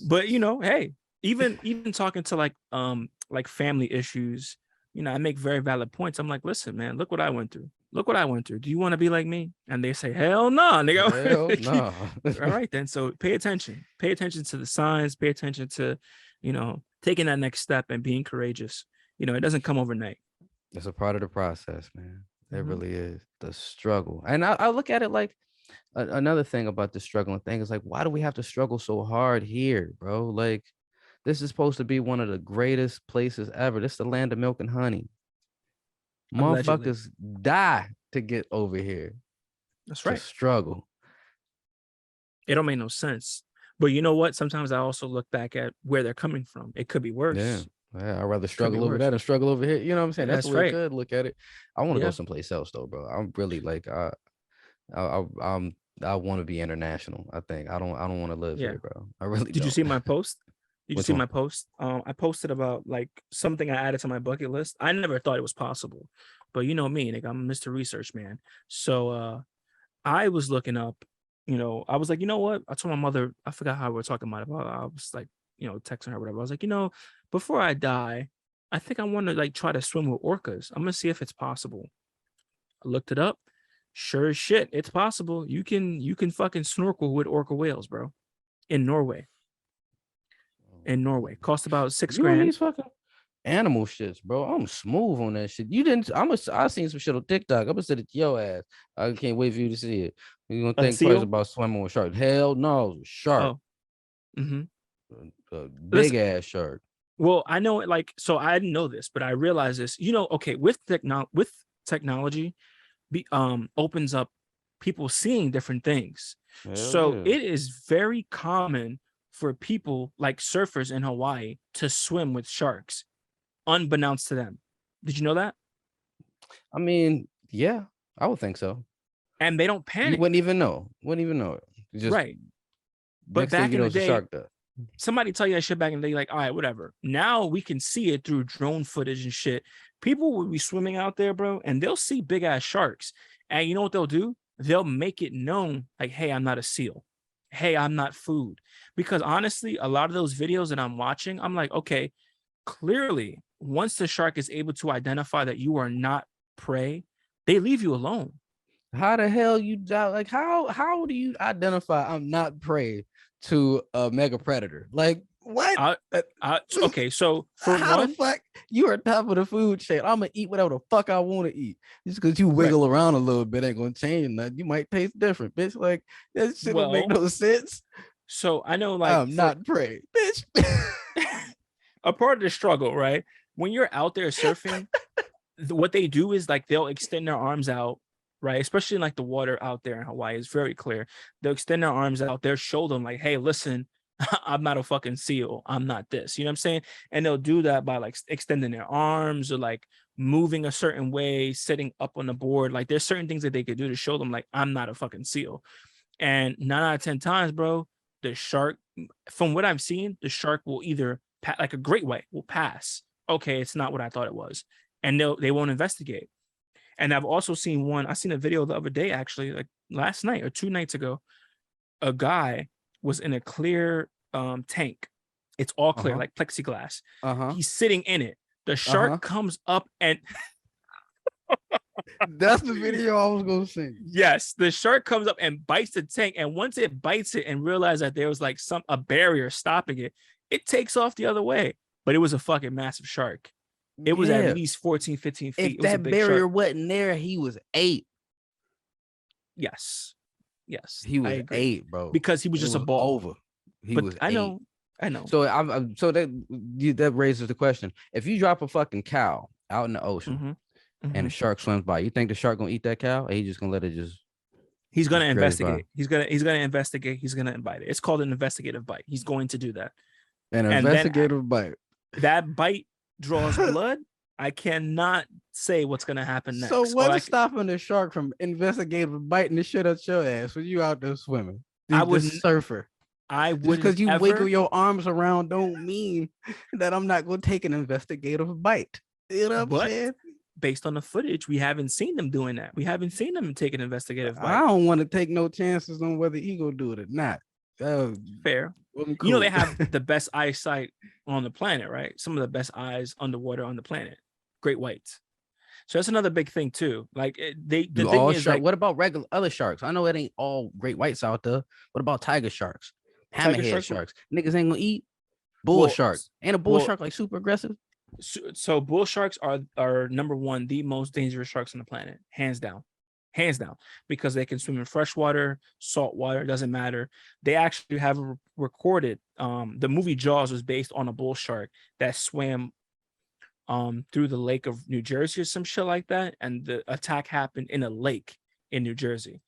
But hey, even talking to like family issues, I make very valid points. I'm like, listen, man, look what I went through. Look what I went through. Do you want to be like me? And they say, hell no, nigga. Hell no. All right, then. So pay attention. Pay attention to the signs. Pay attention to, taking that next step and being courageous. It doesn't come overnight. It's a part of the process, man. It Mhm. really is. The struggle. And I look at it like another thing about the struggling thing is like, why do we have to struggle so hard here, bro? Like, this is supposed to be one of the greatest places ever. This is the land of milk and honey. Allegedly. Motherfuckers die to get over here. That's To right. struggle. It don't make no sense. But you know what? Sometimes I also look back at where they're coming from. It could be worse. Yeah. I'd rather struggle over worse. that than struggle over here. You know what I'm saying? That's That's the way right. I could look at it. I want to Yeah. go someplace else though, bro. I'm really like I want to be international. I think I don't want to live Yeah. here, bro. I really Did don't. you see my post? Did you Which see one? my post? I posted about like something I added to my bucket list. I never thought it was possible, but you know me, like I'm Mr. Research Man. So I was looking up, I was like, you know what? I told my mother, I forgot how we were talking about it. But I was like, texting her, whatever. I was like, before I die, I think I want to like try to swim with orcas. I'm gonna see if it's possible. I looked it up. Sure as shit, it's possible. You can fucking snorkel with orca whales, bro. In Norway. Cost about $6 You and grand. these fucking animal shits, bro. I'm smooth on that shit. You didn't. I seen some shit on TikTok. I'm gonna send it to your ass. I can't wait for you to see it. You gonna think twice seal? about swimming with sharks? Hell no, shark. Oh. Mm-hmm. A big ass shark. Well, I know it like so. I didn't know this, but I realized this. Okay, with technology, opens up people seeing different things. Hell So yeah. it is very common for people like surfers in Hawaii to swim with sharks, unbeknownst to them. Did you know that? I mean, yeah, I would think so. And they don't panic. You wouldn't even know. Wouldn't even know it. Just right. But next thing back you in know, the it's a day, shark there. somebody tell you that shit back in the day, like, all right, whatever. Now we can see it through drone footage and shit. People will be swimming out there, bro, and they'll see big ass sharks. And you know what they'll do? They'll make it known, like, hey, I'm not a seal. Hey, I'm not food. Because honestly, a lot of those videos that I'm watching, I'm like, okay, clearly, once the shark is able to identify that you are not prey, they leave you alone. How the hell you like how do you identify I'm not prey to a mega predator? Like what? Okay, so for How the one, fuck you are top of the food chain? I'm gonna eat whatever the fuck I want to eat. Just because you right, wiggle around a little bit ain't gonna change nothing. You might taste different, bitch. Like that shit don't make well, no sense. so I know like I'm for not prey, bitch. a part of the struggle, right? When you're out there surfing, what they do is like they'll extend their arms out, right? Especially in like the water out there in Hawaii is very clear. They'll extend their arms out, they'll show them like, hey, listen, I'm not a fucking seal. I'm not this. You know what I'm saying? And they'll do that by like extending their arms or like moving a certain way, sitting up on the board. Like there's certain things that they could do to show them like I'm not a fucking seal. And 9 out of 10 times, bro, the shark, from what I've seen, the shark will either like a great white will pass. Okay, it's not what I thought it was, and they won't investigate. And I've also seen one. I seen a video the other day, actually, like last night or 2 nights ago. A guy was in a clear tank. It's all clear, like plexiglass. Uh-huh. He's sitting in it. The Uh-huh. shark comes up and That's the video I was gonna see. yes, the shark comes up and bites the tank. And once it bites it and realized that there was like a barrier stopping it, it takes off the other way. But it was a fucking massive shark. It was at Yeah. least 14, 15 feet. If It was a that big barrier shark. wasn't there, he was 8. Yes. Yes. He I was agree. 8, bro. Because he was It just a was ball. over. He But was I 8. know. I know. So so that raises the question: if you drop a fucking cow out in the ocean and a shark swims by, you think the shark gonna eat that cow, or he just gonna let it just? He's gonna just graze by? investigate. He's gonna investigate. He's gonna bite it. It's called an investigative bite. He's going to do that. An And then investigative bite. that bite draws blood. I cannot say what's gonna happen next. So All what's stopping the shark from investigating biting the shit out your ass when you out there swimming? I The wouldn't. surfer. I Just wouldn't because you ever. wiggle your arms around don't mean that I'm not gonna take an investigative bite. You know what I'm But saying? based on the footage, we haven't seen them doing that. We haven't seen them take an investigative I bite. don't want to take no chances on whether he gonna do it or not. Fair. Cool. You know they have the best eyesight on the planet, right? Some of the best eyes underwater on the planet. Great whites. So that's another big thing too. Like the do thing all is shark. like, What about regular other sharks? I know it ain't all great whites out there. What about tiger sharks? Hammerhead sharks. Niggas ain't gonna eat. Bull shark. Ain't a bull shark like super aggressive? So bull sharks are number one, the most dangerous sharks on the planet, hands down, because they can swim in fresh water, salt water, doesn't matter. They actually have recorded. The movie Jaws was based on a bull shark that swam through the lake of New Jersey or some shit like that, and the attack happened in a lake in New Jersey.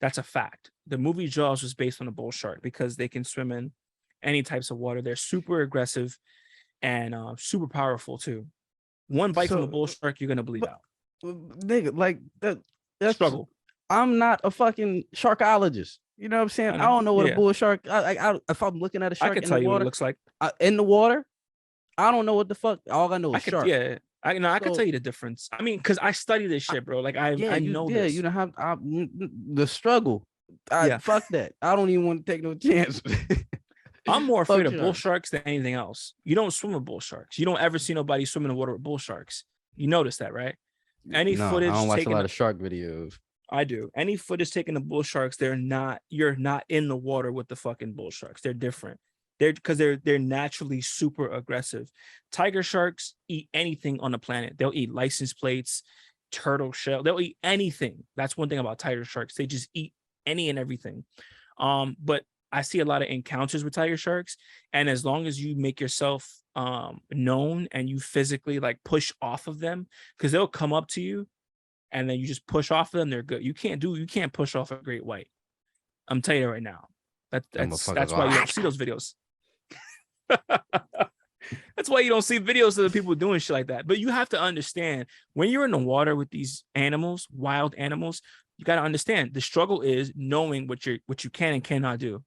That's a fact. The movie Jaws was based on a bull shark because they can swim in any types of water. They're super aggressive and super powerful too. One bite from a bull shark, you're gonna bleed out. Nigga, like that's Struggle. I'm not a fucking sharkologist. You know what I'm saying? I don't know what a bull shark. If I'm looking at a shark I can in tell the you water, what it looks like. In the water, I don't know what the fuck. All I know is shark. Yeah, I can tell you the difference. I mean, because I study this shit, bro. Like I know this. You don't have the struggle. Fuck that. I don't even want to take no chance. I'm more afraid of bull sharks than anything else. You don't swim with bull sharks. You don't ever see nobody swim in the water with bull sharks. You notice that, right? Any footage. I don't watch a lot of shark videos. I do. Any footage taken of bull sharks, you're not in the water with the fucking bull sharks. They're different. They're naturally super aggressive. Tiger sharks eat anything on the planet. They'll eat license plates, turtle shell. They'll eat anything. That's one thing about tiger sharks. They just eat any and everything. But I see a lot of encounters with tiger sharks, and as long as you make yourself known and you physically like push off of them, because they'll come up to you and then you just push off of them, they're good. You can't push off a great white. I'm telling you right now. That's why you don't see those videos. That's why you don't see videos of the people doing shit like that. But you have to understand, when you're in the water with these animals, wild animals, you got to understand the struggle is knowing what you can and cannot do.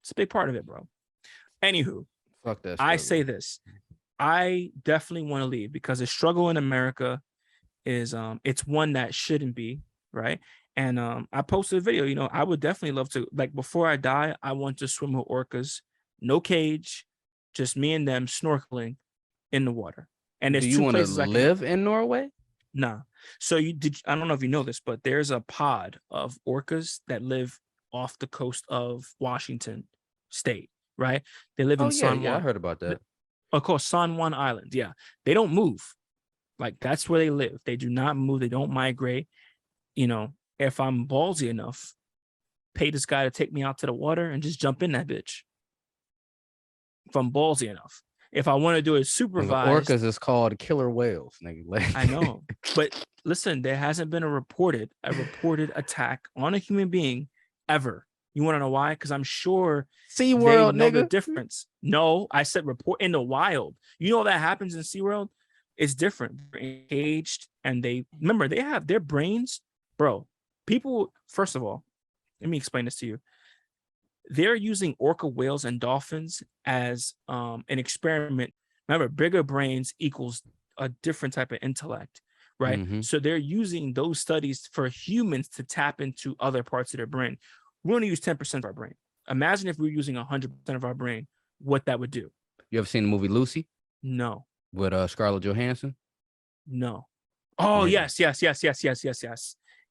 It's a big part of it, bro. Anywho, fuck that. I say this. I definitely want to leave because the struggle in America is it's one that shouldn't be, right? And I posted a video, you know, I would definitely love to, like, before I die, I want to swim with orcas, no cage, just me and them snorkeling in the water. And Do there's you two want to places I can live in Norway? Nah. So I don't know if you know this, but there's a pod of orcas that live off the coast of Washington State, right? They live Oh in yeah, San yeah, I Juan. heard about that. Of course, San Juan Island. Yeah. They don't move. Like that's where they live. They do not move. They don't migrate. You know, if I'm ballsy enough, pay this guy to take me out to the water and just jump in that bitch. If I'm ballsy enough. If I want to do it Nigga, supervised, orcas is called killer whales, nigga. Like, I know. But listen, there hasn't been a reported attack on a human being ever. You want to know why? Because I'm sure they SeaWorld, know the nigga. difference. No, I said report in the wild. You know that happens in SeaWorld? It's different. They're engaged and they remember they have their brains, bro. People, first of all, let me explain this to you. They're using orca whales and dolphins as an experiment. Remember, bigger brains equals a different type of intellect, right? Mhm. So they're using those studies for humans to tap into other parts of their brain. We only use 10% of our brain. Imagine if we were using 100% of our brain, what that would do. You ever seen the movie Lucy No, with Scarlett Johansson? no. Oh, Nigga, yes.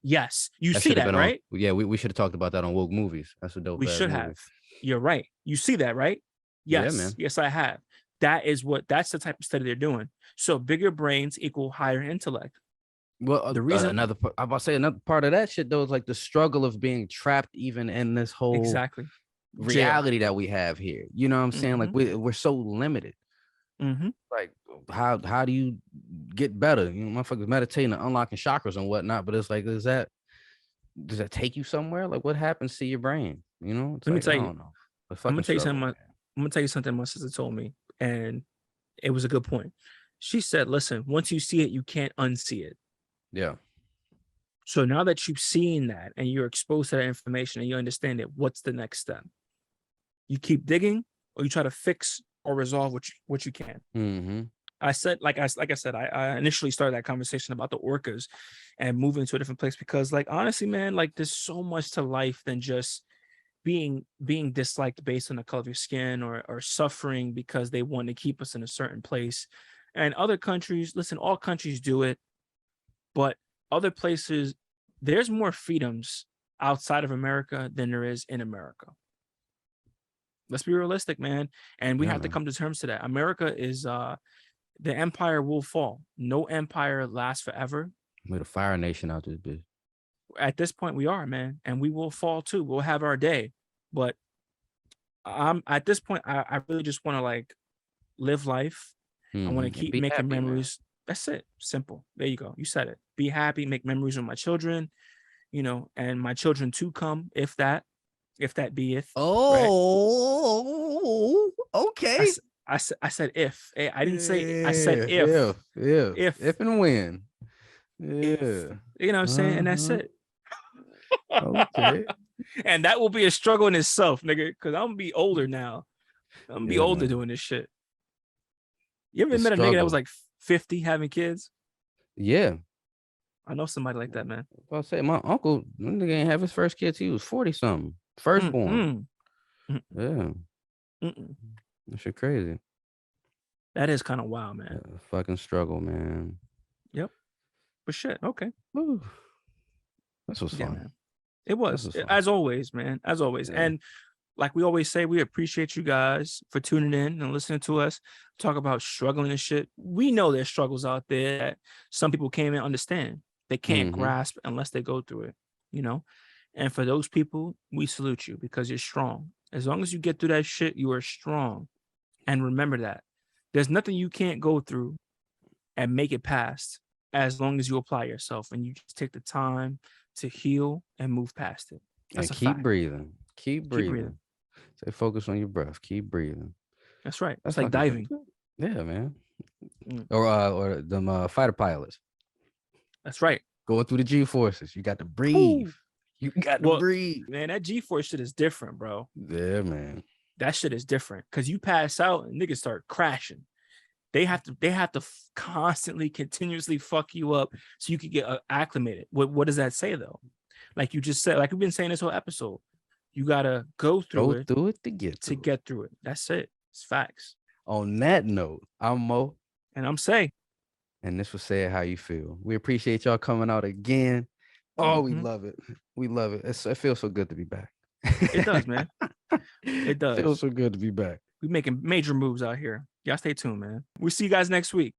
Yes. You that see should have that, been on. right? Yeah, we should have talked about that on Woke Movies. That's a dope We ass should movie. have. You're right. You see that, right? Yeah, Yes. man. Yes, I have. That's the type of study they're doing. So bigger brains equal higher intellect. Well, The reason I'm about to say another part of that shit though is like the struggle of being trapped even in this whole exactly jail. reality that we have here. You know what I'm saying? Like we're so limited. Mm-hmm. Like how do you get better? You know, motherfuckers meditating and unlocking chakras and whatnot, but it's like, does that take you somewhere? Like what happens to your brain? You know, it's Let me like tell I you. don't know. The I'm gonna fucking tell you struggle, something. man. I'm gonna tell you something my sister told me, and it was a good point. She said, "Listen, once you see it, you can't unsee it." Yeah. So now that you've seen that and you're exposed to that information and you understand it, what's the next step? You keep digging, or you try to fix or resolve what you can. Mm-hmm. I said, like I said, I initially started that conversation about the orcas and moving to a different place because, like, honestly, man, like there's so much to life than just being disliked based on the color of your skin or suffering because they want to keep us in a certain place. And other countries, listen, all countries do it, but other places, there's more freedoms outside of America than there is in America. Let's be realistic, man. And we Yeah, have to man. come to terms to that. America is the empire will fall. No empire lasts forever. We're the fire nation out this bitch. At this point, we are, man, and we will fall too. We'll have our day, but I'm at this point. I really just want to like live life. I want to And keep be making happy, man. memories. That's it. Simple. There you go. You said it. Be happy. Make memories with my children. You know, and my children to come, if that beeth. Right. Oh, okay. I said if. I didn't say. I said if. If and when. If. Yeah. You know what I'm saying? And that's Uh-huh. it. Okay. And that will be a struggle in itself, nigga, because I'm gonna be older now. I'm gonna be Yeah, older man. doing this shit. You ever The met a nigga that was struggle. like 50 having kids? Yeah. I know somebody like that, man. I'll say my uncle, that nigga ain't have his first kid till he was 40 something. Firstborn. Mm, mm, Yeah. mm. That shit crazy. That is kind of wild, man. Yeah, fucking struggle, man. Yep. But shit, okay. Whew. This was Yeah, fun. man. It was, was fun. as always, man. As always. Yeah. And like we always say, we appreciate you guys for tuning in and listening to us talk about struggling and shit. We know there's struggles out there that some people can't even understand. They can't Mhm. grasp unless they go through it, you know? And for those people, we salute you because you're strong. As long as you get through that shit, you are strong. And remember that. There's nothing you can't go through and make it past as long as you apply yourself and you just take the time to heal and move past it. That's And a keep fact. breathing. Keep breathing. breathing. Stay focused on your breath. Keep breathing. That's right. That's It's like fucking- diving. Yeah, man. Mm. Or them fighter pilots That's right. going through the G forces. You got to breathe. Ooh. You got to Well, breathe. Man, that G-force shit is different, bro. Yeah, man. That shit is different because you pass out and niggas start crashing. They have to constantly, continuously fuck you up so you can get acclimated. What does that say though? Like you just said, like we've been saying this whole episode, you gotta go through it to get through it. get through it. That's it. It's facts. On that note, I'm Mo. And I'm Say. And this was Say It How You Feel. We appreciate y'all coming out again. Oh, we Mhm. love it. We love it. It feels so good to be back. It does, man. It does. Feels so good to be back. We making major moves out here. Y'all stay tuned, man. We'll see you guys next week.